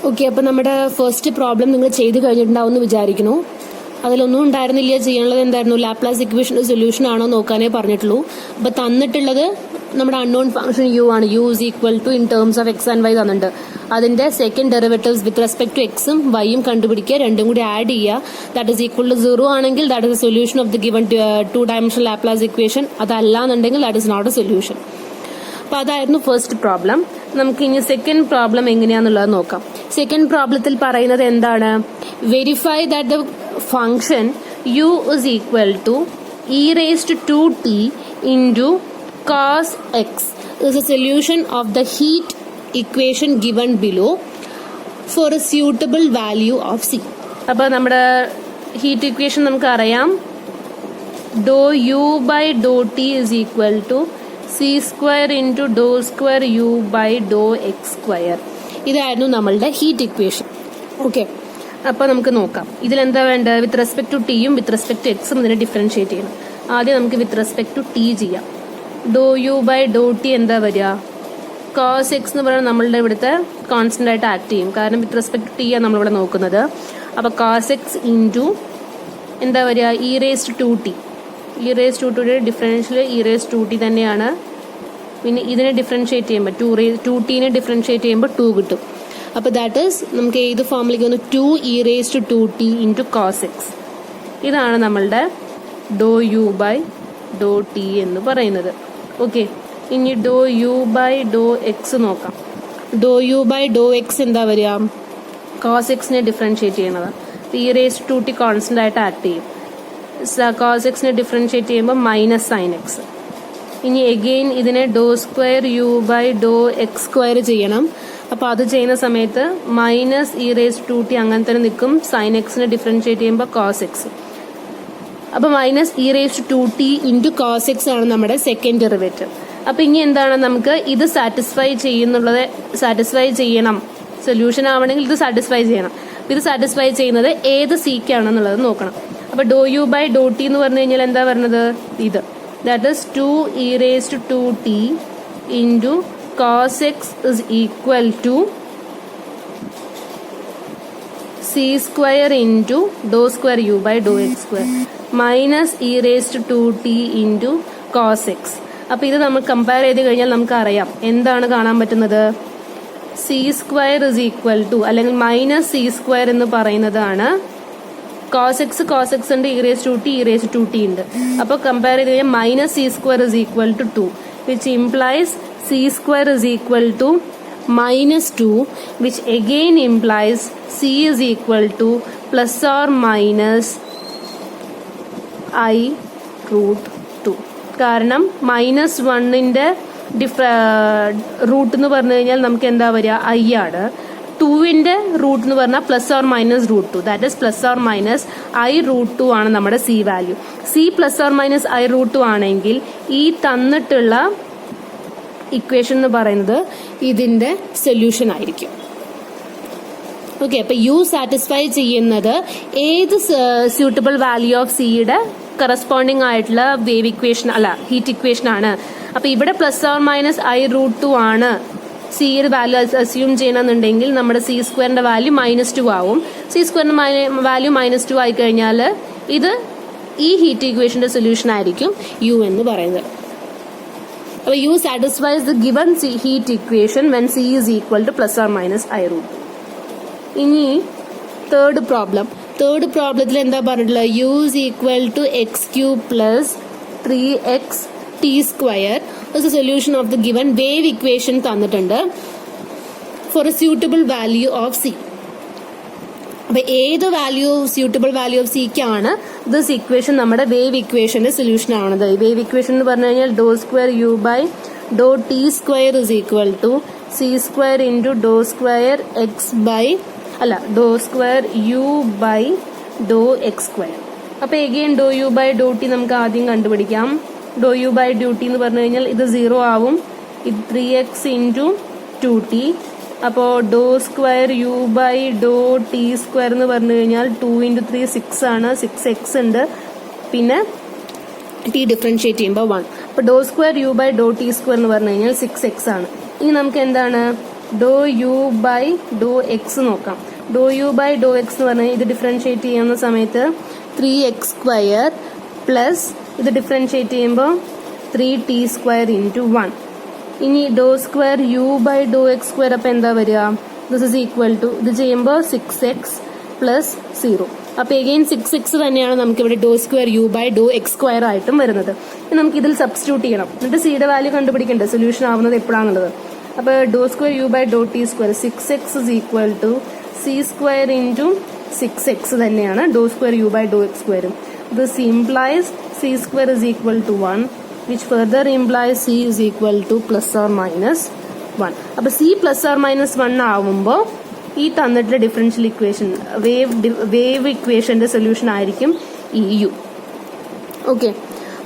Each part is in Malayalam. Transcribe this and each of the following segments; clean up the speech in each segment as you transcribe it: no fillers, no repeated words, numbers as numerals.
ഓക്കെ, അപ്പോൾ നമ്മുടെ ഫസ്റ്റ് പ്രോബ്ലം നിങ്ങൾ ചെയ്ത് കഴിഞ്ഞിട്ടുണ്ടാവുമെന്ന് വിചാരിക്കുന്നു. അതിലൊന്നും ഉണ്ടായിരുന്നില്ല, ചെയ്യാനുള്ളത് എന്തായിരുന്നു, ലാപ്ലാസ് ഇക്വേഷൻ്റെ സൊല്യൂഷൻ ആണോ നോക്കാനേ പറഞ്ഞിട്ടുള്ളൂ. അപ്പോൾ തന്നിട്ടുള്ളത് നമ്മുടെ അൺനോൺ ഫംഗ്ഷൻ യു ആണ്. U is equal to in terms of X and Y തന്നിട്ടുണ്ട്. അതിന്റെ second derivatives with respect to എക്സും വൈയും കണ്ടുപിടിക്കുക, രണ്ടും കൂടി ആഡ് ചെയ്യുക. ദാറ്റ് ഇസ് ഈക്വൽ ടു 0 ആണെങ്കിൽ that is a solution of the given 2-dimensional Laplace equation. അതല്ല എന്നുണ്ടെങ്കിൽ that is not a solution. അപ്പോൾ അതായിരുന്നു ഫസ്റ്റ് പ്രോബ്ലം. നമുക്ക് ഇനി സെക്കൻഡ് പ്രോബ്ലം എങ്ങനെയാണെന്നുള്ളത് നോക്കാം. സെക്കൻഡ് പ്രോബ്ലത്തിൽ പറയുന്നത് എന്താണ്, verify that the function u is equal to E raised to 2t into cos x is a solution of the heat equation given below for a suitable value of c. അപ്പോൾ നമ്മുടെ ഹീറ്റ് ഇക്വേഷൻ നമുക്ക് അറിയാം, do u by do t is equal to C square into do square u by Dr X square. ഇതായിരുന്നു നമ്മളുടെ ഹീറ്റ് ഇക്വേഷൻ. ഓക്കെ, അപ്പോൾ നമുക്ക് നോക്കാം ഇതിലെന്താ വേണ്ടത്. വിത്ത് റെസ്പെക്ട് ടു ടിയും വിത്ത് റെസ്പെക്ട് ടു എക്സും ഇതിനെ ഡിഫറൻഷിയേറ്റ് ചെയ്യണം. ആദ്യം നമുക്ക് വിത്ത് റെസ്പെക്ട് ടു ടി ചെയ്യാം. Dou u by do T എന്താ വരിക, കോസ് എക്സ് എന്ന് പറയുന്നത് നമ്മളുടെ ഇവിടുത്തെ കോൺസ്റ്റന്റ് ആയിട്ട് ആക്ട് ചെയ്യും, കാരണം വിത്ത് റെസ്പെക്ട് ടു ടി ആണ് നമ്മളിവിടെ നോക്കുന്നത്. അപ്പോൾ കോസ് എക്സ് ഇൻറ്റു എന്താ വരിക, e raise to 2t. E raise to ടിയുടെ differential e raise to t തന്നെയാണ്. പിന്നെ ഇതിനെ ഡിഫറൻഷിയേറ്റ് ചെയ്യുമ്പോൾ 2t ഡിഫറൻഷിയേറ്റ് ചെയ്യുമ്പോൾ 2 കിട്ടും. അപ്പോൾ ദാറ്റ് ഈസ് നമുക്ക് ഏത് ഫോമിലേക്ക് വന്നു, 2 E raise to 2t into cos x. ഇതാണ് നമ്മളുടെ do u by do T എന്ന് പറയുന്നത്. ഓക്കെ, ഇനി do u by Dr x നോക്കാം. Do u by Dr x എന്താ വരിക, കോസ് എക്സിനെ ഡിഫറൻഷിയേറ്റ് ചെയ്യണത്. E raise to t constant ആയിട്ട് ആക്ട് ചെയ്യും. കോസ് എക്സിനെ ഡിഫറൻഷിയേറ്റ് ചെയ്യുമ്പോൾ മൈനസ് സൈൻ എക്സ്. ഇനി എഗെയിൻ ഇതിനെ do square u by Dr X square ചെയ്യണം. അപ്പോൾ അത് ചെയ്യുന്ന സമയത്ത് minus E raise to T അങ്ങനെ തന്നെ നിൽക്കും. സൈൻ എക്സിനെ ഡിഫറൻഷിയേറ്റ് ചെയ്യുമ്പോൾ കോസ് എക്സ്. അപ്പോൾ minus E raise to 2t into cos X ആണ് നമ്മുടെ സെക്കൻഡ് ഡെറിവേറ്റീവ്. അപ്പോൾ ഇനി എന്താണ്, നമുക്ക് ഇത് സാറ്റിസ്ഫൈ ചെയ്യണം. സൊല്യൂഷൻ ആവണമെങ്കിൽ ഇത് സാറ്റിസ്ഫൈ ചെയ്യണം. ഇത് സാറ്റിസ്ഫൈ ചെയ്യുന്നത് ഏത് സീക്കാണെന്നുള്ളത് നോക്കണം. അപ്പോൾ ഡോ യു ബൈ ഡോ ടി എന്ന് പറഞ്ഞു കഴിഞ്ഞാൽ എന്താ പറയുന്നത്, ഇത് that is 2 E raise to 2t into cos X is equal to C square into do square u by Dr X square minus E raise to 2t into cos X. അപ്പോൾ ഇത് നമ്മൾ കമ്പയർ ചെയ്ത് കഴിഞ്ഞാൽ നമുക്ക് അറിയാം എന്താണ് കാണാൻ പറ്റുന്നത്, C square is equal to അല്ലെങ്കിൽ മൈനസ് സി സ്ക്വയർ എന്ന് പറയുന്നതാണ് കോസ് എക്സ് ഉണ്ട്, ഇ റേസ് ടു ടി ഉണ്ട്. അപ്പോൾ കമ്പയർ ചെയ്ത് കഴിഞ്ഞാൽ minus C square is equal to 2 which implies C square is equal to -2 which again implies c is equal to plus or minus i root 2. കാരണം -1ന്റെ റൂട്ട് എന്ന് പറഞ്ഞു കഴിഞ്ഞാൽ നമുക്ക് എന്താ വരിക, i ആണ്. 2ന്റെ റൂട്ട് എന്ന് പറഞ്ഞാൽ plus or minus root 2, that is plus or minus i root 2 ആണ് നമ്മുടെ c value. c plus or minus i root 2 ആണെങ്കിൽ ഈ തന്നിട്ടുള്ള ഇക്വേഷൻ എന്ന് പറയുന്നത് ഇതിന്റെ സൊല്യൂഷൻ ആയിരിക്കും. ഓക്കെ, അപ്പൊ യു സാറ്റിസ്ഫൈ ചെയ്യുന്നത് ഏത് സ്യൂട്ടബിൾ വാല്യൂ ഓഫ് സിയുടെ കറസ്പോണ്ടിങ് ആയിട്ടുള്ള വേവ് ഇക്വേഷൻ അല്ല ഹീറ്റ് ഇക്വേഷൻ ആണ്. അപ്പൊ ഇവിടെ plus or minus i root 2 ആണ് സിയുടെ വാല്യൂ അസ്യൂം ചെയ്യണമെന്നുണ്ടെങ്കിൽ നമ്മുടെ സി സ്ക്വയറിന്റെ വാല്യൂ -2 ആവും. സി സ്ക്വയറിന്റെ വാല്യൂ -2 ആയി കഴിഞ്ഞാൽ ഇത് ഈ ഹീറ്റ് ഇക്വേഷന്റെ സൊല്യൂഷൻ ആയിരിക്കും യു എന്ന് പറയുന്നത്. അപ്പോൾ u satisfies the given heat equation when c is equal to plus or minus i root 2. ഇനി തേർഡ് പ്രോബ്ലത്തിൽ എന്താ പറഞ്ഞിട്ടുള്ളത്, u is equal to x cube plus 3x t square is a solution of the given wave equation തന്നിട്ടുണ്ട് for a suitable value of c. അപ്പൊ ഏത് സ്യൂട്ടബിൾ വാല്യൂ ഓഫ് സിക്കാണ് ദിസ് ഇക്വേഷൻ നമ്മുടെ വേവ് ഇക്വേഷന്റെ സൊല്യൂഷൻ ആണത്. വേവ് ഇക്വേഷൻ എന്ന് പറഞ്ഞു കഴിഞ്ഞാൽ ഡോ square u by do t square is equal to C square into do square x by do square u by Dr X square. അപ്പൊ again do u by do t നമുക്ക് ആദ്യം കണ്ടുപിടിക്കാം. Do u by do T എന്ന് പറഞ്ഞു കഴിഞ്ഞാൽ ഇത് 0 ആവും. ഇത് 3x ഇൻറ്റു 2t. അപ്പോൾ do square u by do t square എന്ന് പറഞ്ഞു കഴിഞ്ഞാൽ 2 × 3 6 ആണ്. 6x ഉണ്ട്, പിന്നെ ടി ഡിഫറൻഷിയേറ്റ് ചെയ്യുമ്പോൾ 1. അപ്പോൾ do square u by do t square എന്ന് പറഞ്ഞു കഴിഞ്ഞാൽ 6x ആണ്. ഇനി നമുക്ക് എന്താണ് do u by Dr x നോക്കാം. Do u by Dr x എന്ന് പറഞ്ഞാൽ ഇത് ഡിഫറൻഷിയേറ്റ് ചെയ്യുന്ന സമയത്ത് 3x² പ്ലസ് ഇത് ഡിഫറൻഷിയേറ്റ് ചെയ്യുമ്പോൾ 3t² ഇൻറ്റു 1. ഇനി ഡോ square u by Dr X square അപ്പം എന്താ വരിക? ദിസ് ഇസ് ഈക്വൽ ടു ഇത് ചെയ്യുമ്പോൾ 6x പ്ലസ് 0. അപ്പോൾ എഗെയിൻ 6x തന്നെയാണ് നമുക്കിവിടെ do square u by Dr X square ആയിട്ടും വരുന്നത്. ഇനി നമുക്ക് ഇതിൽ സബ്സ്റ്റിറ്റ്യൂട്ട് ചെയ്യണം. എന്നിട്ട് സിയുടെ വാല്യൂ കണ്ടുപിടിക്കണ്ടേ സൊല്യൂഷൻ ആവുന്നത് എപ്പോഴാണുള്ളത്. അപ്പോൾ do square u by do t square 6x is equal to c² into 6x തന്നെയാണ് do square u by Dr x സ്ക്വയറും. This implies c² is equal to 1 which further implies c is equal to plus or minus 1. അപ്പോൾ c plus or minus 1 ആവുമ്പോൾ ഈ തന്നിട്ടുള്ള ഡിഫറൻഷ്യൽ ഇക്വേഷൻ വേവ് ഇക്വേഷന്റെ സൊല്യൂഷൻ ആയിരിക്കും EU. ഓക്കെ,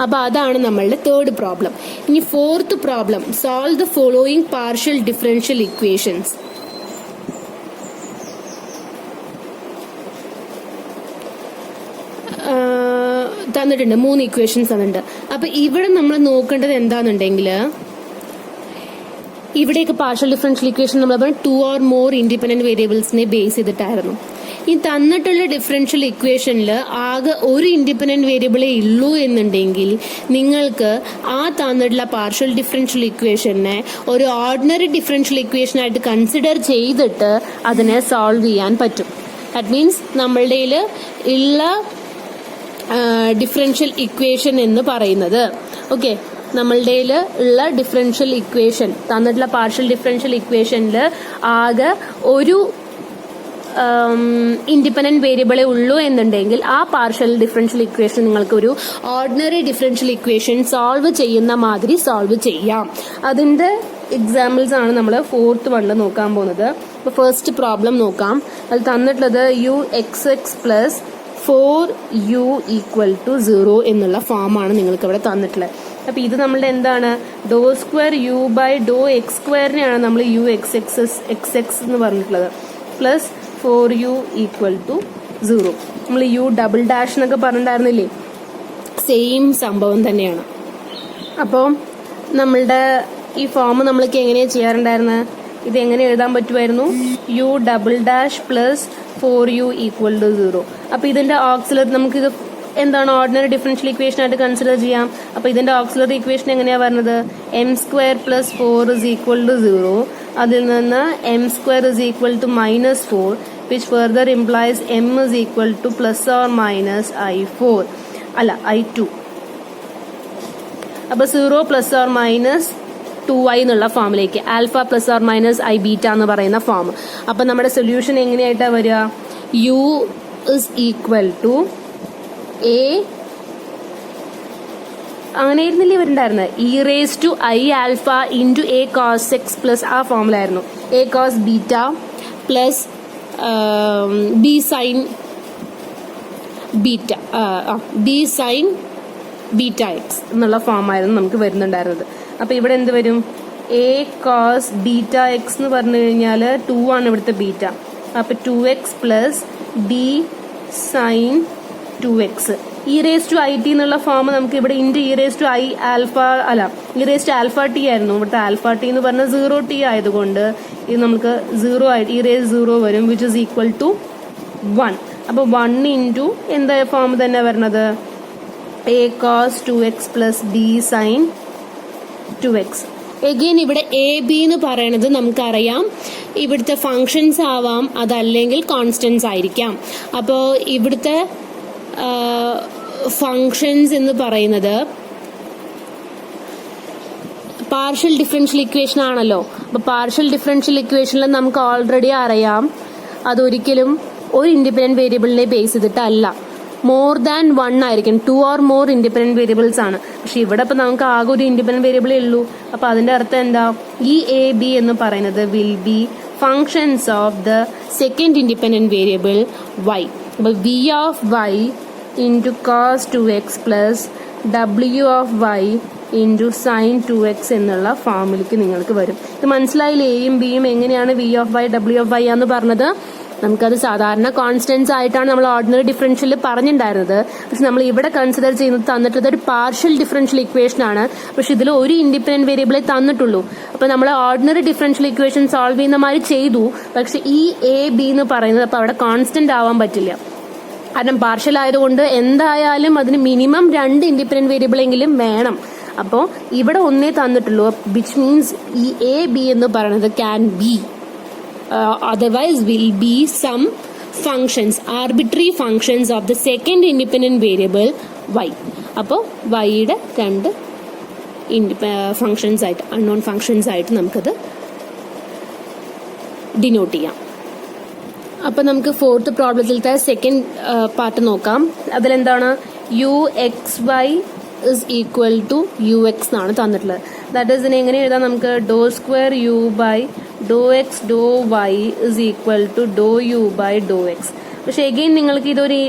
അപ്പോൾ അതാണ് നമ്മളുടെ തേർഡ് പ്രോബ്ലം. ഇനി fourth problem, solve the following partial differential equations. തന്നിട്ടുണ്ട് 3 ഇക്വേഷൻസ് തന്നിട്ടുണ്ട്. അപ്പൊ ഇവിടെ നമ്മൾ നോക്കേണ്ടത് എന്താണെന്നുണ്ടെങ്കിൽ ഇവിടെയൊക്കെ പാർഷ്യൽ ഡിഫറൻഷ്യൽ ഇക്വേഷൻ നമ്മൾ 2 or more ഇൻഡിപെൻഡന്റ് വേരിയബിൾസിനെ ബേസ് ചെയ്തിട്ടായിരുന്നു. ഈ തന്നിട്ടുള്ള ഡിഫറൻഷ്യൽ ഇക്വേഷനിൽ ആകെ ഒരു ഇൻഡിപെൻഡന്റ് വേരിയബിളേ ഉള്ളൂ എന്നുണ്ടെങ്കിൽ നിങ്ങൾക്ക് ആ തന്നിട്ടുള്ള പാർഷ്യൽ ഡിഫറൻഷ്യൽ ഇക്വേഷനെ ഒരു ഓർഡിനറി ഡിഫറൻഷ്യൽ ഇക്വേഷനായിട്ട് കൺസിഡർ ചെയ്തിട്ട് അതിനെ സോൾവ് ചെയ്യാൻ പറ്റും. ദാറ്റ് മീൻസ് നമ്മളുടെ ഉള്ള ഡിഫറൻഷ്യൽ ഇക്വേഷൻ എന്ന് പറയുന്നത്, ഓക്കെ, നമ്മളുടെ ഉള്ള ഡിഫറൻഷ്യൽ ഇക്വേഷൻ തന്നിട്ടുള്ള പാർഷ്യൽ ഡിഫറൻഷ്യൽ ഇക്വേഷനിൽ ആകെ ഒരു ഇൻഡിപെൻഡന്റ് വേരിയബിളേ ഉള്ളൂ എന്നുണ്ടെങ്കിൽ ആ പാർഷ്യൽ ഡിഫറൻഷ്യൽ ഇക്വേഷൻ നിങ്ങൾക്ക് ഒരു ഓർഡിനറി ഡിഫറൻഷ്യൽ ഇക്വേഷൻ സോൾവ് ചെയ്യുന്ന മാതിരി സോൾവ് ചെയ്യാം. അതിന്റെ എക്സാമ്പിൾസ് ആണ് നമ്മൾ 4th വണ്ണിൽ നോക്കാൻ പോകുന്നത്. അപ്പോൾ ഫസ്റ്റ് പ്രോബ്ലം നോക്കാം. അത് തന്നിട്ടുള്ളത് u(x(x) plus 4u equal to 0 എന്നുള്ള ഫോമാണ് നിങ്ങൾക്ക് ഇവിടെ തന്നിട്ടുള്ളത്. അപ്പൊ ഇത് നമ്മളുടെ എന്താണ്? Do square u by Dr x സ്ക്വയറിനെയാണ് നമ്മൾ u(x(x) എന്ന് പറഞ്ഞിട്ടുള്ളത്. Plus 4u equal to 0. നമ്മൾ യു ഡബിൾ ഡാഷ് എന്നൊക്കെ പറഞ്ഞിട്ടുണ്ടായിരുന്നില്ലേ, സെയിം സംഭവം തന്നെയാണ്. അപ്പോൾ നമ്മളുടെ ഈ ഫോം നമ്മൾക്ക് എങ്ങനെയാണ് ചെയ്യാറുണ്ടായിരുന്നത്? ഇത് എങ്ങനെ എഴുതാൻ പറ്റുമായിരുന്നു? U double dash plus 4u equal to 0. അപ്പൊ ഇതിന്റെ ഓക്സിലറി നമുക്കിത് എന്താണ് ഓർഡിനറി ഡിഫറൻഷ്യൽ ഇക്വേഷൻ ആയിട്ട് കൺസിഡർ ചെയ്യാം. അപ്പൊ ഇതിന്റെ ഓക്സിലറി ഇക്വേഷൻ എങ്ങനെയാ വരുന്നത്? m² plus 4 is equal to 0. അതിൽ നിന്ന് m² is equal to -4 which further implies m is equal to plus or minus i4 അല്ല i2. അപ്പൊ 0 പ്ലസ് ഓർ മൈനസ് 2i എന്നുള്ള ഫോമിലേക്ക് alpha plus or minus I beta എന്ന് പറയുന്ന ഫോം. അപ്പൊ നമ്മുടെ സൊല്യൂഷൻ എങ്ങനെയായിട്ടാ വരിക? u is equal to a അങ്ങനെ ആയിരുന്നില്ലേ വരുന്നുണ്ടായിരുന്നത്? e⁻i alpha into a cos x plus ആ ഫോമിലായിരുന്നു a cos beta plus b sign beta b sign beta X എന്നുള്ള ഫോമായിരുന്നു നമുക്ക് വരുന്നുണ്ടായിരുന്നത്. അപ്പൊ ഇവിടെ എന്ത് വരും? a cos ബീറ്റ എക്സ് എന്ന് പറഞ്ഞു കഴിഞ്ഞാൽ 2 ആണ് ഇവിടുത്തെ ബീറ്റ. അപ്പൊ 2x plus b sine 2x. e⁻it എന്നുള്ള ഫോം നമുക്ക് ഇവിടെ ഇൻറ്റു e⁻i ആൽഫ അല്ല e⁻α t ആയിരുന്നു. ഇവിടുത്തെ ആൽഫ ടി എന്ന് പറഞ്ഞാൽ 0t ആയതുകൊണ്ട് ഇത് നമുക്ക് 0 ആയിട്ട് e⁻0 വരും വിച്ച് ഇസ് ഈക്വൽ ടു 1. അപ്പൊ 1 ഇൻറ്റു എന്താ ഫോം തന്നെ വരുന്നത്? a cos 2x plus b sine 2x. Again ഇവിടെ എ ബി എന്ന് പറയുന്നത് നമുക്കറിയാം ഇവിടുത്തെ ഫങ്ഷൻസ് ആവാം, അതല്ലെങ്കിൽ കോൺസ്റ്റൻസ് ആയിരിക്കാം. അപ്പോൾ ഇവിടുത്തെ ഫങ്ഷൻസ് എന്ന് പറയുന്നത് പാർഷ്യൽ ഡിഫറൻഷ്യൽ ഇക്വേഷൻ ആണല്ലോ. അപ്പോൾ പാർഷ്യൽ ഡിഫറൻഷ്യൽ ഇക്വേഷനിൽ നമുക്ക് ഓൾറെഡി അറിയാം അതൊരിക്കലും ഒരു ഇൻഡിപെൻഡന്റ് വേരിയബിളിനെ ബേസ് ചെയ്തിട്ടല്ല, മോർ ദാൻ 1 ആയിരിക്കും. 2 or more ഇൻഡിപെൻഡന്റ് വേരിയബിൾസ് ആണ്. പക്ഷെ ഇവിടെ ഇപ്പൊ നമുക്ക് ആകെ ഒരു ഇൻഡിപെൻഡന്റ് വേരിയബിളേ ഉള്ളൂ. അപ്പൊ അതിന്റെ അർത്ഥം എന്താ? ഈ എ ബി എന്ന് പറയുന്നത് will be functions of the second independent variable y. അപ്പൊ v of y into cos 2x plus w of y into sine 2x എന്നുള്ള ഫോമിലേക്ക് നിങ്ങൾക്ക് വരും. ഇത് മനസ്സിലായില്ലേ? എയും ബിയും എങ്ങനെയാണ് v of y w of y എന്ന് പറഞ്ഞത്? നമുക്കത് സാധാരണ കോൺസ്റ്റൻസ് ആയിട്ടാണ് നമ്മൾ ഓർഡിനറി ഡിഫറൻഷ്യൽ പറഞ്ഞിട്ടുണ്ടായിരുന്നത്. പക്ഷെ നമ്മൾ ഇവിടെ കൺസിഡർ ചെയ്യുന്നത് തന്നിട്ടുള്ളത് ഒരു പാർഷ്യൽ ഡിഫറൻഷ്യൽ ഇക്വേഷൻ ആണ്. പക്ഷെ ഇതിൽ ഒരു ഇൻഡിപെൻഡന്റ് വേരിയബിളെ തന്നിട്ടുള്ളൂ. അപ്പൊ നമ്മൾ ഓർഡിനറി ഡിഫറൻഷ്യൽ ഇക്വേഷൻ സോൾവ് ചെയ്യുന്ന മാതിരി ചെയ്തു. പക്ഷെ ഈ എ ബി എന്ന് പറയുന്നത് അപ്പൊ അവിടെ കോൺസ്റ്റന്റ് ആവാൻ പറ്റില്ല. കാരണം പാർഷ്യൽ ആയതുകൊണ്ട് എന്തായാലും അതിന് മിനിമം 2 ഇൻഡിപെൻഡന്റ് വേരിയബിൾ എങ്കിലും വേണം. അപ്പോൾ ഇവിടെ ഒന്നേ തന്നിട്ടുള്ളൂ. വിച്ച് മീൻസ് ഈ എ ബി എന്ന് പറയുന്നത് can be, otherwise will be some functions, arbitrary functions of the second independent variable Y. അപ്പോൾ വൈയുടെ 2 ഫങ്ഷൻസ് ആയിട്ട്, അൺനോൺ ഫങ്ഷൻസ് ആയിട്ട് നമുക്കത് ഡിനോട്ട് ചെയ്യാം. അപ്പൊ നമുക്ക് ഫോർത്ത് പ്രോബ്ലത്തിലത്തെ സെക്കൻഡ് പാർട്ട് നോക്കാം. അതിലെന്താണ് u x y is equal to u x എന്നാണ് തന്നിട്ടുള്ളത്. ദാറ്റ് ഈസ് ഇതിനെ എങ്ങനെ എഴുതാം നമുക്ക്? Dou square u by Dr x dou y is equal to dou u by Dr x. പക്ഷെ എഗെയിൻ നിങ്ങൾക്ക് ഇതൊരു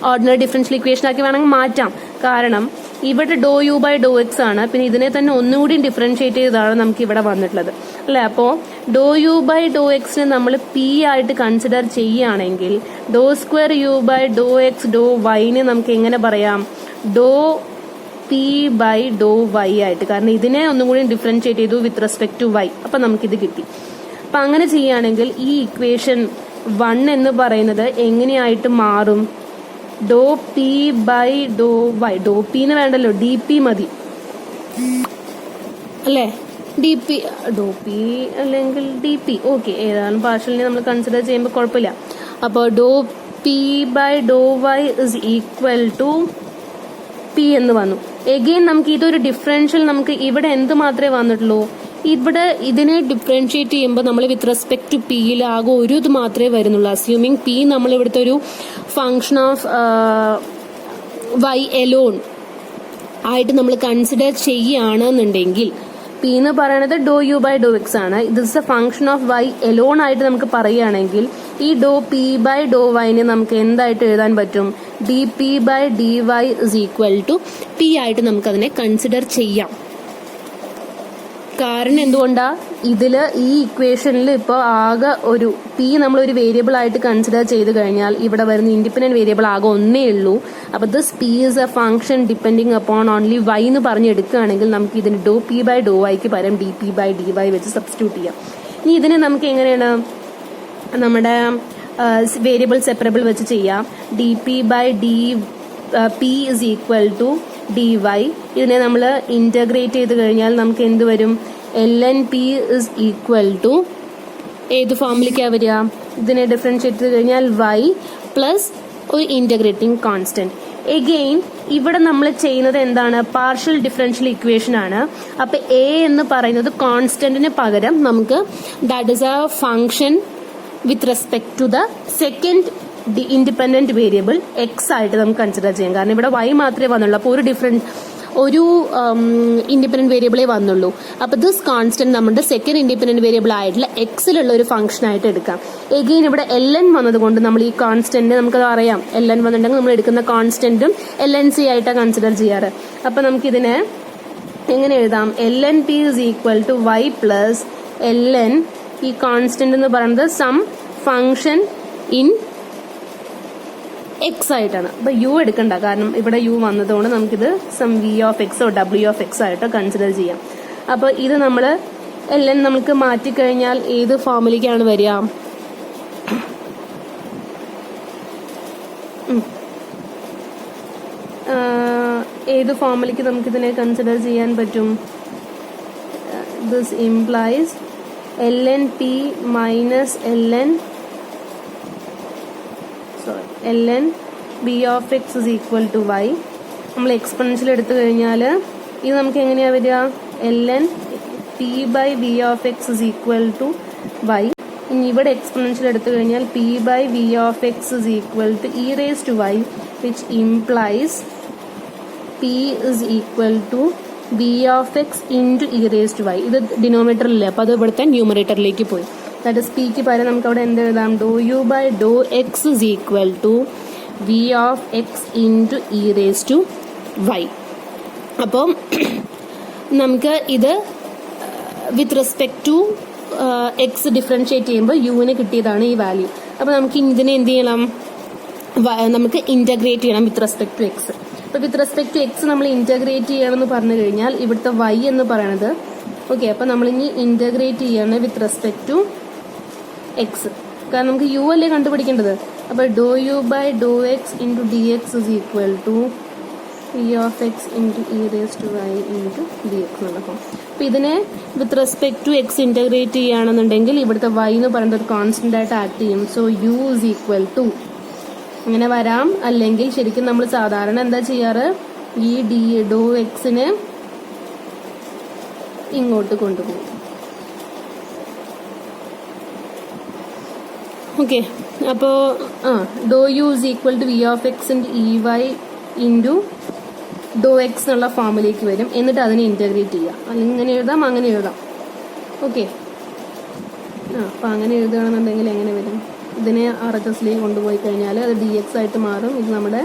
ഓർഡിനറി ഡിഫറൻഷ്യൽ ഇക്വേഷൻ ആക്കി വേണമെങ്കിൽ മാറ്റാം. കാരണം ഇവിടെ ഡോ യു ബൈ ഡോ എക്സ് ആണ്, പിന്നെ ഇതിനെ തന്നെ ഒന്നുകൂടി ഡിഫറൻഷിയേറ്റ് ചെയ്തതാണ് നമുക്ക് ഇവിടെ വന്നിട്ടുള്ളത് അല്ലെ. അപ്പോൾ ഡോ യു ബൈ ഡോ എക്സിനെ നമ്മൾ പി ആയിട്ട് കൺസിഡർ ചെയ്യുകയാണെങ്കിൽ dou square u by Dr x dou വൈനെ നമുക്ക് എങ്ങനെ പറയാം? Dou p by dou y ആയിട്ട്. കാരണം ഇതിനെ ഒന്നും കൂടി ഡിഫറൻഷിയേറ്റ് ചെയ്തു വിത്ത് റെസ്പെക്ട് ടു വൈ. അപ്പൊ നമുക്കിത് കിട്ടി. അപ്പൊ അങ്ങനെ ചെയ്യുകയാണെങ്കിൽ ഈ ഇക്വേഷൻ 1 എന്ന് പറയുന്നത് എങ്ങനെയായിട്ട് മാറും? Dou p by dou y. Dou പിന്ന് വേണ്ടല്ലോ, ഡി പി മതി അല്ലേ? ഡി പി, ഡോ പി അല്ലെങ്കിൽ ഡി പി, ഓക്കെ, ഏതാണ് പാർഷ്യലിനെ നമ്മൾ കൺസിഡർ ചെയ്യുമ്പോൾ കുഴപ്പമില്ല. അപ്പോൾ dou p by dou y is equal to p എന്ന് വന്നു. എഗെയിൻ നമുക്ക് ഇതൊരു ഡിഫറൻഷ്യൽ, നമുക്ക് ഇവിടെ എന്ത് മാത്രമേ വന്നിട്ടുള്ളൂ? ഇവിടെ ഇതിനെ ഡിഫറൻഷിയേറ്റ് ചെയ്യുമ്പോൾ നമ്മൾ വിത്ത് റെസ്പെക്ട് ടു പിയിൽ ആകെ ഒരു ഇത് മാത്രമേ വരുന്നുള്ളൂ. അസ്യൂമിങ് പി നമ്മൾ ഇവിടുത്തെ ഒരു ഫങ്ഷൻ ഓഫ് വൈ എലോൺ ആയിട്ട് നമ്മൾ കൺസിഡർ ചെയ്യുകയാണെന്നുണ്ടെങ്കിൽ, പി എന്ന് പറയുന്നത് do u by Dr X ആണ്. This is a function of Y alone ആയിട്ട് നമുക്ക് പറയുകയാണെങ്കിൽ ഈ ഡോ പി ബൈ ഡോ വൈനെ നമുക്ക് എന്തായിട്ട് എഴുതാൻ പറ്റും? D P by D Y is equal to P ആയിട്ട് നമുക്ക് അതിനെ കൺസിഡർ ചെയ്യാം. കാരണം എന്തുകൊണ്ടാ? ഇതില് ഈ ഇക്വേഷനിൽ ഇപ്പോൾ ആകെ ഒരു പി നമ്മളൊരു വേരിയബിൾ ആയിട്ട് കൺസിഡർ ചെയ്ത് കഴിഞ്ഞാൽ ഇവിടെ വരുന്ന ഇൻഡിപെൻഡന്റ് വേരിയബിൾ ആകെ ഒന്നേ ഉള്ളൂ. അപ്പൊ this P is a function depending upon only Y എന്ന് പറഞ്ഞെടുക്കുകയാണെങ്കിൽ നമുക്ക് ഇതിന് ഡോ പി ബൈ ഡോ വൈക്ക് പകരം D P by D Y വെച്ച് സബ്സ്റ്റിറ്റ്യൂട്ട് ചെയ്യാം. ഇനി ഇതിനെ നമുക്ക് എങ്ങനെയാണ് നമ്മുടെ വേരിയബിൾ സെപ്പറബിൾ വെച്ച് ചെയ്യാം. D P by D P is equal to D Y. ഇതിനെ നമ്മൾ ഇന്റഗ്രേറ്റ് ചെയ്ത് കഴിഞ്ഞാൽ നമുക്ക് എന്ത് വരും? L N P is equal to ഏത് ഫോമിലേക്കാണ് വരിക? ഇതിനെ ഡിഫറൻഷിയേറ്റ് ചെയ്ത് കഴിഞ്ഞാൽ വൈ പ്ലസ് ഒരു ഇന്റഗ്രേറ്റിംഗ് കോൺസ്റ്റന്റ്. എഗെയിൻ ഇവിടെ നമ്മൾ ചെയ്യുന്നത് എന്താണ്? പാർഷ്യൽ ഡിഫറൻഷ്യൽ ഇക്വേഷൻ ആണ്. അപ്പൊ എ എന്ന് പറയുന്നത് കോൺസ്റ്റന്റിന് പകരം നമുക്ക് that is a function with respect to the second independent variable X ആയിട്ട് നമുക്ക് കൺസിഡർ ചെയ്യാം. കാരണം ഇവിടെ വൈ മാത്രമേ വന്നുള്ളൂ. അപ്പോൾ ഒരു ഇൻഡിപെൻഡന്റ് വേരിയബിളേ വന്നുള്ളൂ. അപ്പോൾ ദിസ് കോൺസ്റ്റന്റ് നമ്മുടെ സെക്കൻഡ് ഇൻഡിപെൻഡന്റ് വേരിയബിൾ ആയിട്ടുള്ള എക്സിലുള്ള ഒരു ഫംഗ്ഷൻ ആയിട്ട് എടുക്കാം. എഗെയിൻ ഇവിടെ എൽ എൻ വന്നതുകൊണ്ട് നമ്മൾ ഈ കോൺസ്റ്റന്റ് നമുക്കത് അറിയാം. എൽ എൻ വന്നിട്ടുണ്ടെങ്കിൽ നമ്മൾ എടുക്കുന്ന കോൺസ്റ്റന്റും എൽ എൻ സി ആയിട്ടാണ് കൺസിഡർ ചെയ്യാറ്. അപ്പൊ നമുക്കിതിനെ എങ്ങനെ എഴുതാം? L N P is equal to Y plus L N, ഈ കോൺസ്റ്റന്റ് എന്ന് പറയുന്നത് സം ഫംഗ്ഷൻ ഇൻ എക്സ് ആയിട്ടാണ്. അപ്പൊ യു എടുക്കണ്ട, കാരണം ഇവിടെ യു വന്നതുകൊണ്ട് നമുക്കിത് സം വി ഓഫ് എക്സോ ഡബ്ല്യു ഓഫ് എക്സ് ആയിട്ടോ കൺസിഡർ ചെയ്യാം. അപ്പൊ ഇത് നമ്മൾ എല്ലാം നമുക്ക് മാറ്റിക്കഴിഞ്ഞാൽ ഏത് ഫോമിലേക്കാണ് വരിക? ഏത് ഫോമിലേക്ക് നമുക്കിതിനെ കൺസിഡർ ചെയ്യാൻ പറ്റും? This implies L N P minus L N B of X is equal to Y. നമ്മൾ എക്സ്പൊണൻഷ്യൽ എടുത്തു കഴിഞ്ഞാൽ ഇത് നമുക്ക് എങ്ങനെയാ വരിക? L N P by B of X is equal to Y. ഇനി ഇവിടെ എക്സ്പൊണൻഷ്യൽ എടുത്തു കഴിഞ്ഞാൽ P by B of X is equal to E raise to Y, which implies P is equal to B of X into E raise to Y. ഇത് ഡിനോമിനേറ്ററിലല്ലേ, അപ്പോൾ അത് ഇവിടുത്തെ ന്യൂമറേറ്ററിലേക്ക് പോയി. ദാറ്റ് ഇസ് പിക്ക് പകരം നമുക്ക് അവിടെ എന്ത് എഴുതാം? Dou u by Dr x is equal to v of X into E raise to y. അപ്പം നമുക്ക് ഇത് with respect to x differentiate ചെയ്യുമ്പോൾ യുവിന് കിട്ടിയതാണ് ഈ വാല്യൂ. അപ്പോൾ നമുക്ക് ഇതിനെ എന്ത് ചെയ്യണം, നമുക്ക് ഇന്റഗ്രേറ്റ് ചെയ്യണം വിത്ത് റെസ്പെക്ട് ടു എക്സ്. അപ്പോൾ വിത്ത് റെസ്പെക്ട് ടു എക്സ് നമ്മൾ ഇന്റഗ്രേറ്റ് ചെയ്യണമെന്ന് പറഞ്ഞു കഴിഞ്ഞാൽ ഇവിടുത്തെ വൈ എന്ന് പറയണത് ഓക്കെ. അപ്പോൾ നമ്മളിനി ഇന്റഗ്രേറ്റ് ചെയ്യണം വിത്ത് റെസ്പെക്ട് ടു എക്സ്, കാരണം നമുക്ക് യു അല്ലേ കണ്ടുപിടിക്കേണ്ടത്. അപ്പോൾ ഡോ u by Dr x into D x is equal to E of X into E raise to Y into D x നടക്കും. അപ്പോൾ ഇതിനെ with respect to X integrate ചെയ്യുകയാണെന്നുണ്ടെങ്കിൽ ഇവിടുത്തെ വൈ എന്ന് പറയുന്നത് ഒരു കോൺസ്റ്റന്റ് ആയിട്ട് ആക്ട് ചെയ്യും. So u is equal to ഇങ്ങനെ വരാം. അല്ലെങ്കിൽ ശരിക്കും നമ്മൾ സാധാരണ എന്താ ചെയ്യാറ്, ഈ ഡോ എക്സിന് ഇങ്ങോട്ട് കൊണ്ടുപോകും. ഓക്കെ, അപ്പോൾ ഡോ u is equal to v of X into e y into dou x എന്നുള്ള ഫോമിലേക്ക് വരും. എന്നിട്ട് അതിനെ ഇന്റഗ്രേറ്റ് ചെയ്യാം. അല്ലെങ്കിൽ ഇങ്ങനെ എഴുതാം, അങ്ങനെ എഴുതാം. ഓക്കെ, അപ്പോൾ അങ്ങനെ എഴുതുകയാണെന്നുണ്ടെങ്കിൽ എങ്ങനെ വരും, ഇതിനെ ആർ എച്ച് എസിലേക്ക് കൊണ്ടുപോയി കഴിഞ്ഞാൽ അത് ഡി എക്സ് ആയിട്ട് മാറും, ഇത് നമ്മുടെ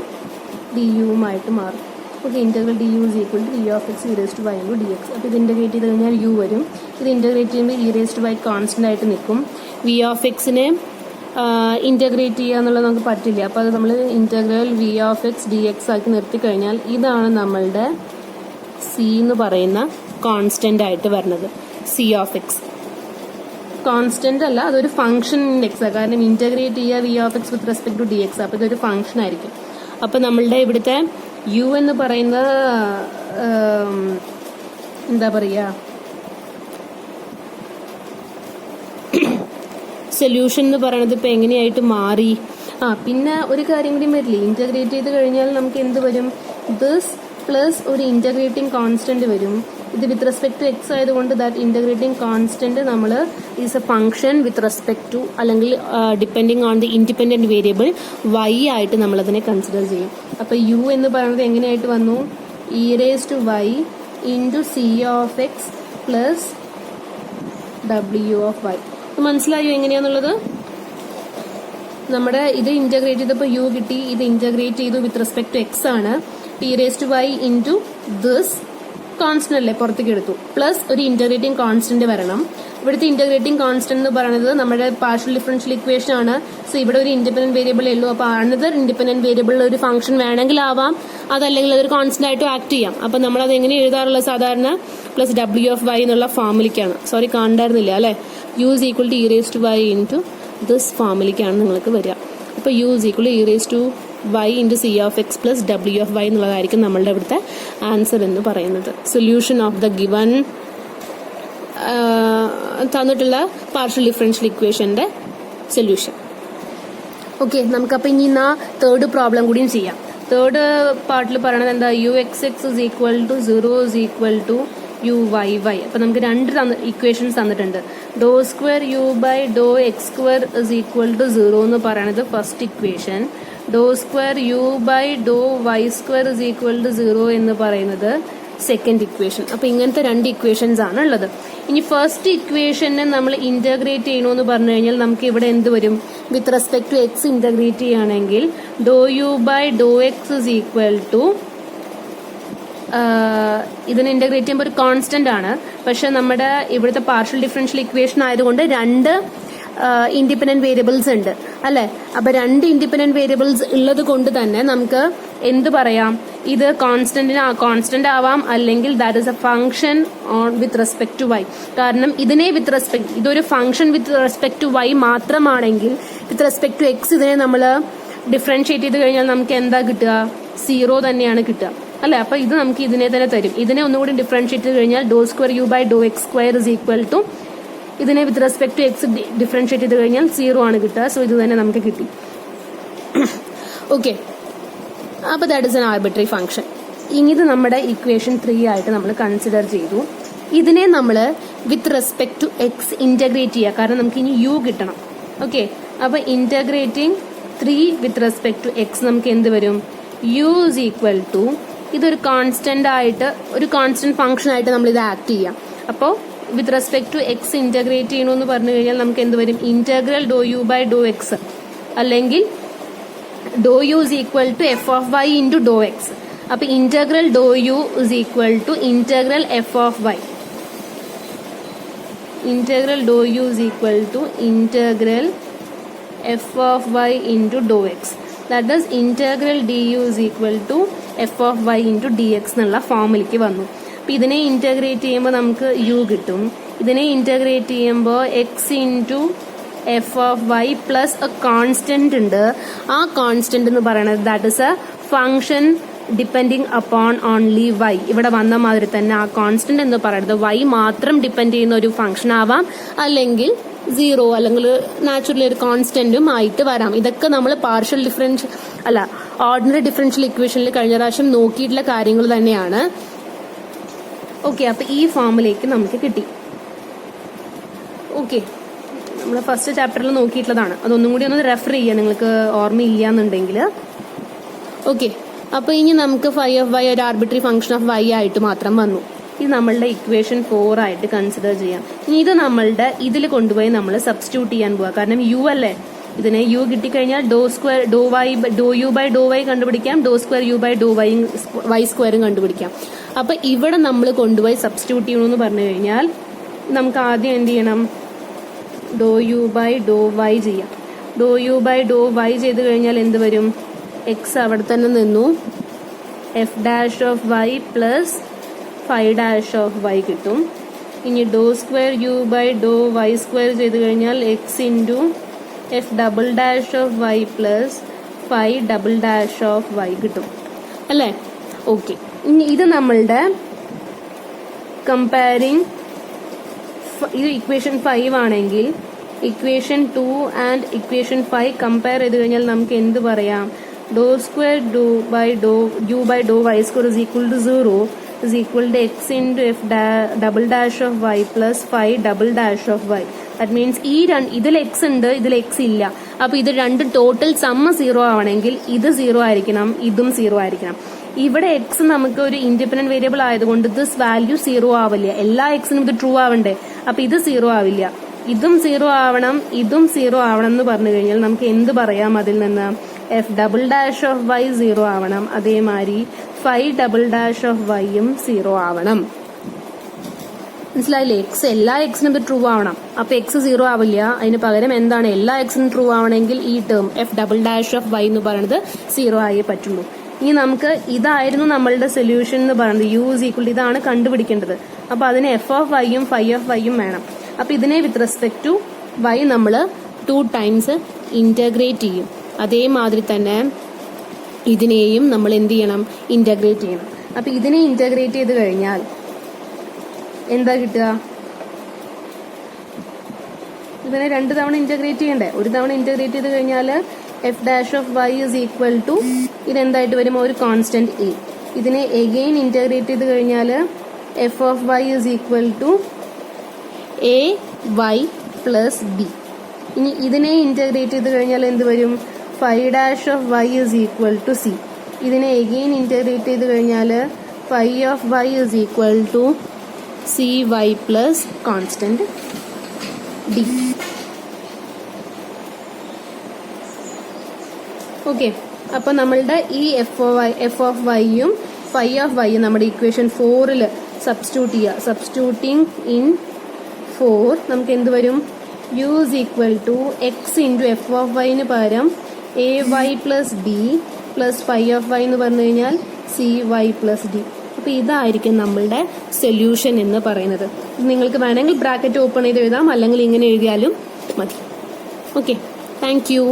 ഡി യുമായിട്ട് മാറും. Okay, integral D u is equal to E of X E raise to Y into D X. അപ്പോൾ ഇത് ഇന്റഗ്രേറ്റ് ചെയ്ത് കഴിഞ്ഞാൽ യു വരും. ഇത് ഇന്റഗ്രേറ്റ് ചെയ്യുമ്പോൾ E raise to Y constant ആയിട്ട് നിൽക്കും. വി ഓഫ് എക്സിനെ ഇന്റഗ്രേറ്റ് ചെയ്യുക എന്നുള്ളത് നമുക്ക് പറ്റില്ല. അപ്പോൾ അത് നമ്മൾ integral V of X D X ആക്കി നിർത്തി കഴിഞ്ഞാൽ ഇതാണ് നമ്മളുടെ സി എന്ന് പറയുന്ന കോൺസ്റ്റന്റ് ആയിട്ട് വരുന്നത്. സി ഓഫ് എക്സ് കോൺസ്റ്റന്റ് അല്ല, അതൊരു ഫംഗ്ഷൻ ഇൻഡെക്സ് ആണ്. കാരണം ഇന്റഗ്രേറ്റ് ചെയ്യുക V of X with respect to D X, അപ്പോൾ ഇതൊരു ഫംഗ്ഷൻ ആയിരിക്കും. അപ്പോൾ നമ്മളുടെ ഇവിടുത്തെ യു എന്ന് പറയുന്ന എന്താ പറയുക, സൊല്യൂഷൻ എന്ന് പറയുന്നത് ഇപ്പൊ എങ്ങനെയായിട്ട് മാറി. പിന്നെ ഒരു കാര്യം കൂടി വരില്ലേ, ഇന്റഗ്രേറ്റ് ചെയ്ത് കഴിഞ്ഞാൽ നമുക്ക് എന്ത് വരും, ദിസ് പ്ലസ് ഒരു ഇന്റഗ്രേറ്റിംഗ് കോൺസ്റ്റന്റ് വരും. ഇത് വിത്ത് റെസ്പെക്ട് ടു എക്സ് ആയതുകൊണ്ട് ദാറ്റ് ഇന്റഗ്രേറ്റിംഗ് കോൺസ്റ്റന്റ് നമ്മൾ is a function with respect to അല്ലെങ്കിൽ depending on the independent variable y ആയിട്ട് നമ്മൾ അതിനെ കൺസിഡർ ചെയ്യും. അപ്പൊ യു എന്ന് പറയുന്നത് എങ്ങനെയായിട്ട് വന്നു, E raise to Y into C of X plus W of Y. മനസ്സിലായോ എങ്ങനെയാന്നുള്ളത്? നമ്മുടെ ഇത് ഇന്റഗ്രേറ്റ് ചെയ്തപ്പോൾ യു കിട്ടി, ഇത് ഇന്റഗ്രേറ്റ് ചെയ്തു വിത്ത് റെസ്പെക്ട് ടു എക്സ് ആണ്. E raise to Y into this constant അല്ലേ പുറത്തേക്ക് എടുത്തു, പ്ലസ് ഒരു ഇന്റഗ്രേറ്റിംഗ് കോൺസ്റ്റന്റ് വരണം. ഇവിടുത്തെ ഇന്റഗ്രേറ്റിംഗ് കോൺസ്റ്റന്റ് എന്ന് പറയുന്നത് നമ്മുടെ പാർഷ്യൽ ഡിഫറൻഷ്യൽ ഇക്വേഷൻ ആണ്. സോ ഇവിടെ ഒരു ഇൻഡിപെൻഡന്റ് വേരിയബിൾ ഉള്ളൂ. അപ്പോൾ അനദർ ഇൻഡിപെൻഡന്റ് വേരിയബിളിൽ ഒരു ഫംഗ്ഷൻ വേണമെങ്കിൽ ആവാം, അതല്ലെങ്കിൽ അതൊരു കോൺസ്റ്റന്റ് ആയിട്ട് ആക്ട് ചെയ്യാം. അപ്പൊ നമ്മൾ അത് എങ്ങനെ എഴുതാറുള്ളത്, സാധാരണ പ്ലസ് ഡബ്ല്യു ഓഫ് വൈ എന്നുള്ള ഫോമിലേക്കാണ്. സോറി, കാണണ്ടായിരുന്നില്ല അല്ലെ. U is equal to E raise to Y into this ഫോമിലേക്കാണ് നിങ്ങൾക്ക് വരിക. അപ്പോൾ u is equal to E raise to Y into C of X plus W of y എന്നുള്ളതായിരിക്കും നമ്മളുടെ ഇവിടുത്തെ ആൻസർ എന്ന് പറയുന്നത്. സൊല്യൂഷൻ ഓഫ് ദ ഗിവൺ തന്നിട്ടുള്ള പാർഷ്യൽ ഡിഫറൻഷ്യൽ ഇക്വേഷന്റെ സൊല്യൂഷൻ. ഓക്കെ, നമുക്കപ്പോൾ ഇനി തേർഡ് പ്രോബ്ലം കൂടിയും ചെയ്യാം. തേർഡ് പാർട്ടിൽ പറയണത് എന്താ, u x x is equal to 0 is equal to u y y. അപ്പൊ നമുക്ക് രണ്ട് ഇക്വേഷൻസ് തന്നിട്ടുണ്ട്. Dou square u by Dr X square is equal to 0 എന്ന് പറയുന്നത് first equation. Dou square u by dou y square is equal to 0 എന്ന് പറയുന്നത് സെക്കൻഡ് ഇക്വേഷൻ. അപ്പൊ ഇങ്ങനത്തെ രണ്ട് ഇക്വേഷൻസ് ആണ് ഉള്ളത്. ഇനി ഫസ്റ്റ് ഇക്വേഷനെ നമ്മൾ ഇന്റഗ്രേറ്റ് ചെയ്യണമെന്ന് പറഞ്ഞു കഴിഞ്ഞാൽ നമുക്ക് ഇവിടെ എന്ത് വരും, with respect to X integrate ചെയ്യുകയാണെങ്കിൽ dou u by Dr x is equal to, ഇതിനെ ഇന്റഗ്രേറ്റ് ചെയ്യുമ്പോൾ ഒരു കോൺസ്റ്റന്റ് ആണ്, പക്ഷെ നമ്മുടെ ഇവിടുത്തെ പാർഷ്യൽ ഡിഫറൻഷ്യൽ ഇക്വേഷൻ ആയതുകൊണ്ട് രണ്ട് ഇൻഡിപെൻഡന്റ് വേരിയബിൾസ് ഉണ്ട് അല്ലെ. അപ്പൊ രണ്ട് ഇൻഡിപെൻഡന്റ് വേരിയബിൾസ് ഉള്ളത് കൊണ്ട് തന്നെ നമുക്ക് എന്ത് പറയാം, ഇത് കോൺസ്റ്റന്റ് ആവാം, അല്ലെങ്കിൽ that is a function on with respect to Y. കാരണം ഇതിനെ വിത്ത് റെസ്പെക്ട്, ഇതൊരു function with respect to Y മാത്രമാണെങ്കിൽ വിത്ത് റെസ്പെക്ട് ടു എക്സ് ഇതിനെ നമ്മൾ ഡിഫറൻഷിയേറ്റ് ചെയ്ത് കഴിഞ്ഞാൽ നമുക്ക് എന്താ കിട്ടുക, 0 തന്നെയാണ് കിട്ടുക അല്ലെ. അപ്പൊ ഇത് നമുക്ക് ഇതിനെ തന്നെ തരും. ഇതിനെ ഒന്നുകൂടി ഡിഫറൻഷിയേറ്റ് ചെയ്ത് കഴിഞ്ഞാൽ ഡോ square u by Dr X square is equal to, ഇതിനെ with respect to x differentiate ചെയ്ത് കഴിഞ്ഞാൽ 0 ആണ് കിട്ടുക. സോ ഇത് തന്നെ നമുക്ക് കിട്ടി. ഓക്കെ, അപ്പൊ that is an arbitrary function. ഇത് നമ്മുടെ ഇക്വേഷൻ 3 ആയിട്ട് നമ്മൾ കൺസിഡർ ചെയ്തു. ഇതിനെ നമ്മൾ with respect to X integrate ചെയ്യുക, കാരണം നമുക്ക് ഇനി യു കിട്ടണം. ഓക്കെ, അപ്പൊ integrating 3 with respect to X നമുക്ക് എന്ത് വരും, യു ഇസ് ഈക്വൽ ടു, ഇതൊരു കോൺസ്റ്റന്റ് ആയിട്ട്, ഒരു കോൺസ്റ്റന്റ് ഫംഗ്ഷൻ ആയിട്ട് നമ്മൾ ഇത് ആക്ട് ചെയ്യാം. അപ്പോൾ with respect to X integrate ചെയ്യണമെന്ന് പറഞ്ഞു കഴിഞ്ഞാൽ നമുക്ക് എന്ത് വരും, integral dou u by Dr x, അല്ലെങ്കിൽ dou u is equal to f of y into dou x. അപ്പൊ integral dou u is equal to integral f of y. integral dou u is equal to integral f of y into dou x. That is integral du is equal to f of y into dx എന്നുള്ള ഫോമിലേക്ക് വന്നു. അപ്പോൾ ഇതിനെ ഇൻറ്റഗ്രേറ്റ് ചെയ്യുമ്പോൾ നമുക്ക് u കിട്ടും. ഇതിനെ ഇൻറ്റഗ്രേറ്റ് ചെയ്യുമ്പോൾ X into F of Y plus a constant ഉണ്ട്. ആ കോൺസ്റ്റന്റ് എന്ന് പറയുന്നത് that is a function depending upon only Y. ഇവിടെ വന്ന മാതിരി തന്നെ ആ കോൺസ്റ്റന്റ് എന്ന് പറയുന്നത് വൈ മാത്രം ഡിപ്പെൻഡ് ചെയ്യുന്ന ഒരു ഫംഗ്ഷൻ ആവാം, അല്ലെങ്കിൽ സീറോ അല്ലെങ്കിൽ നാച്ചുറലി ഒരു കോൺസ്റ്റന്റും ആയിട്ട് വരാം. ഇതൊക്കെ നമ്മൾ പാർഷ്യൽ ഡിഫറൻഷ്യൽ ഓർഡിനറി ഡിഫറൻഷ്യൽ ഇക്വേഷനിൽ കഴിഞ്ഞ പ്രാവശ്യം നോക്കിയിട്ടുള്ള കാര്യങ്ങൾ തന്നെയാണ്. ഓക്കെ, അപ്പൊ ഈ ഫോമിലേക്ക് നമുക്ക് കിട്ടി. ഓക്കെ, നമ്മൾ ഫസ്റ്റ് ചാപ്റ്ററിൽ നോക്കിയിട്ടുള്ളതാണ്. അതൊന്നും കൂടി ഒന്ന് റെഫർ ചെയ്യാം നിങ്ങൾക്ക് ഓർമ്മയില്ല എന്നുണ്ടെങ്കിൽ. ഓക്കെ, അപ്പോൾ ഇനി നമുക്ക് ഫൈ ഓഫ് വൈ ഒരു ആർബിട്രറി ഫംഗ്ഷൻ ഓഫ് വൈ ആയിട്ട് മാത്രം വന്നു. ഇത് നമ്മളുടെ ഇക്വേഷൻ 4 ആയിട്ട് കൺസിഡർ ചെയ്യാം. ഇനി ഇത് നമ്മളുടെ ഇതിൽ കൊണ്ടുപോയി നമ്മൾ സബ്സ്റ്റിറ്റ്യൂട്ട് ചെയ്യാൻ പോവാം. കാരണം യു അല്ലേ, ഇതിനെ യു കിട്ടിക്കഴിഞ്ഞാൽ dou u by dou y കണ്ടുപിടിക്കാം, dou square u by dou y സ്ക്വയറും കണ്ടുപിടിക്കാം. അപ്പൊ ഇവിടെ നമ്മൾ കൊണ്ടുപോയി സബ്സ്റ്റിറ്റ്യൂട്ട് ചെയ്യണമെന്ന് പറഞ്ഞു കഴിഞ്ഞാൽ നമുക്ക് ആദ്യം എന്ത് ചെയ്യണം, dou u by dou y ചെയ്യാം. Dou u by dou y ചെയ്ത് കഴിഞ്ഞാൽ എന്ത് വരും, എക്സ് അവിടെ തന്നെ നിന്നു, f dash of Y plus phi dash of y കിട്ടും. ഇനി ഡോ square u by dou y square ചെയ്ത് കഴിഞ്ഞാൽ x into f double dash of Y plus phi double dash of y കിട്ടും അല്ലേ. ഓക്കെ, ഇനി ഇത് നമ്മളുടെ കമ്പയറിങ്, ഇത് ഇക്വേഷൻ 5 ആണെങ്കിൽ ഇക്വേഷൻ 2 ആൻഡ് ഇക്വേഷൻ 5 കമ്പയർ ചെയ്ത് കഴിഞ്ഞാൽ നമുക്ക് എന്ത് പറയാം, dou square dou by dou u by dou y square is equal to 0 is equal to x into f double dash of y plus phi double dash of y. That means ഇതിൽ x ഉണ്ട്, ഇതിൽ x ഇല്ല. അപ്പൊ ഇത് രണ്ടും ടോട്ടൽ സമ്മ 0 ആവണമെങ്കിൽ ഇത് 0 ആയിരിക്കണം, ഇതും 0 ആയിരിക്കണം. ഇവിടെ x നമുക്ക് ഒരു ഇൻഡിപെൻഡന്റ് വേരിയബിൾ ആയതുകൊണ്ട് ദിസ് വാല്യൂ 0 ആവില്ല. എല്ലാ എക്സിനും ഇത് ട്രൂ ആവണ്ടേ, അപ്പൊ ഇത് 0 ആവില്ല. ഇതും 0 ആവണം, ഇതും 0 ആവണം എന്ന് പറഞ്ഞു കഴിഞ്ഞാൽ നമുക്ക് എന്ത് പറയാം, അതിൽ നിന്ന് F double dash of Y 0 ആവണം, അതേമാതിരി ഫൈ ഡബിൾ ഡാഷ് ഓഫ് വൈയും 0 ആവണം. മനസ്സിലായില്ലേ, എക്സ് എല്ലാ എക്സിനും ഇത് ട്രൂ ആവണം. അപ്പൊ എക്സ് 0 ആവില്ല, അതിന് പകരം എന്താണ്, എല്ലാ എക്സിനും ട്രൂ ആവണമെങ്കിൽ ഈ term F double dash of Y എന്ന് പറയുന്നത് 0 ആയേ പറ്റുള്ളൂ. ഇനി നമുക്ക് ഇതായിരുന്നു നമ്മളുടെ സൊല്യൂഷൻ എന്ന് പറയുന്നത്, യു ഇസ് ഈക്വൽ ടു ഇതാണ് കണ്ടുപിടിക്കേണ്ടത്. അപ്പൊ അതിന് എഫ് ഓഫ് വൈയും ഫൈ ഓഫ് വൈയും വേണം. അപ്പൊ ഇതിനെ വിത്ത് റെസ്പെക്ട് ടു വൈ നമ്മൾ 2 ടൈംസ് ഇന്റഗ്രേറ്റ് ചെയ്യും. അതേമാതിരി തന്നെ ഇതിനെയും നമ്മൾ എന്ത് ചെയ്യണം, ഇന്റഗ്രേറ്റ് ചെയ്യണം. അപ്പൊ ഇതിനെ ഇന്റഗ്രേറ്റ് ചെയ്ത് കഴിഞ്ഞാൽ എന്താ കിട്ടുക, ഇതിനെ 2 തവണ ഇന്റഗ്രേറ്റ് ചെയ്യണ്ടേ. ഒരു തവണ ഇന്റഗ്രേറ്റ് ചെയ്ത് കഴിഞ്ഞാൽ f dash of y is equal to ഇതെന്തായിട്ട് വരും, ഒരു കോൺസ്റ്റന്റ് എ. ഇതിനെ എഗെയിൻ ഇന്റഗ്രേറ്റ് ചെയ്ത് കഴിഞ്ഞാൽ f of y is equal to a y plus b. ഇനി ഇതിനെ ഇന്റഗ്രേറ്റ് ചെയ്ത് കഴിഞ്ഞാൽ എന്ത് വരും, phi dash of y is equal to c. ഇതിനെ എഗെയിൻ ഇന്റഗ്രേറ്റ് ചെയ്ത് കഴിഞ്ഞാൽ phi of y is equal to c y plus constant d. Okay, അപ്പൊ നമ്മളുടെ ഈ എഫ് ഓഫ് വൈയും ഫൈ ഓഫ് വൈയും നമ്മുടെ ഇക്വേഷൻ 4 സബ്സ്റ്റിറ്റ്യൂട്ട് ചെയ്യുക. സബ്സ്റ്റിറ്റ്യൂട്ടിങ് ഇൻ 4 നമുക്ക് എന്ത് വരും, u is equal to x into F of വൈന് പകരം a y plus b plus phi of Y എന്ന് പറഞ്ഞു കഴിഞ്ഞാൽ സി വൈ പ്ലസ് ഡി. അപ്പൊ ഇതായിരിക്കും നമ്മളുടെ സൊല്യൂഷൻ എന്ന് പറയുന്നത്. നിങ്ങൾക്ക് വേണമെങ്കിൽ ബ്രാക്കറ്റ് ഓപ്പൺ ചെയ്ത് എഴുതാം, അല്ലെങ്കിൽ ഇങ്ങനെ എഴുതിയാലും മതി. Okay, thank you.